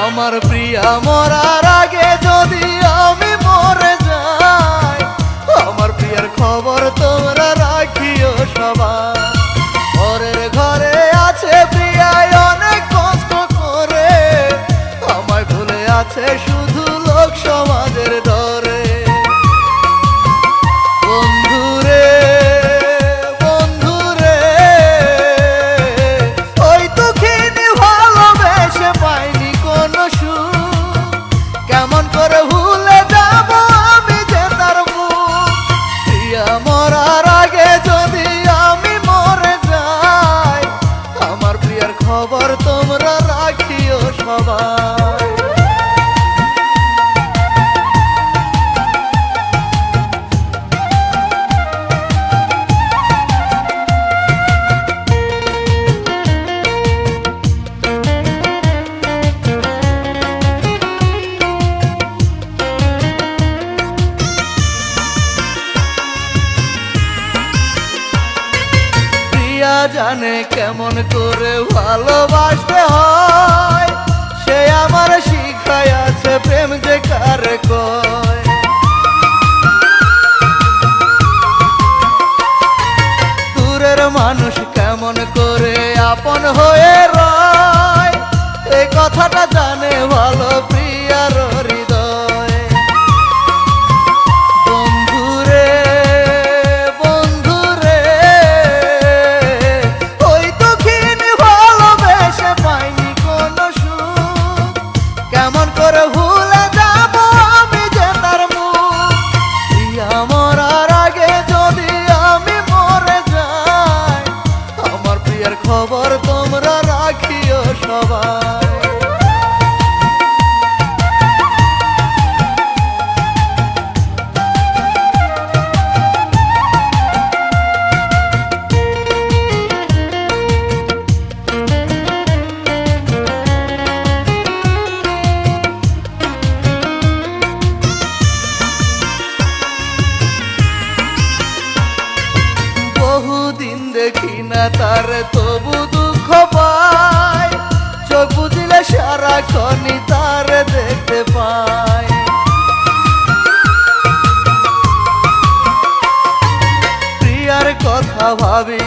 আমার প্রিয়া মরার আগে যদি আমি মরে যাই, আমার প্রিয়ার খবর তোমরা রাখিও সবাই। পরের ঘরে আছে প্রিয়া অনেক কষ্ট করে, আমায় ভুলে আছে শুধু লোক সমাজের ডরে। বন্ধুরে বন্ধুরে ওই দুঃখিনী ভালোবেসে পাইনি কোনো সুখ, কেমন করে ভুলে যাব আমি যে তার মুখ। প্রিয়া মরার আগে যদি আমি মরে যাই, আমার প্রিয়ার খবর তোমরা রাখিও সবাই। জানে কেমন করে ভালোবাসতে হয়, সে আমার শিখায় আছে প্রেম যে কারে কয়। দূরের মানুষ কেমন করে আপন হয়ে রয়, এই কথাটা জানে ভালো প্রিয়ার হৃদয়। কেমন করে ভুলে যাব আমি যে তার মুখ। প্রিয়া মরার আগে যদি আমি মরে যাই, আমার প্রিয়ার খবর তোমরা রাখিও সবাই। বহুদিন দেখি না তার তবু দুঃখ পাই, চোখ বুঝলে সারাক্ষণই তার দেখতে পাই। প্রিয়ার কথা ভাবি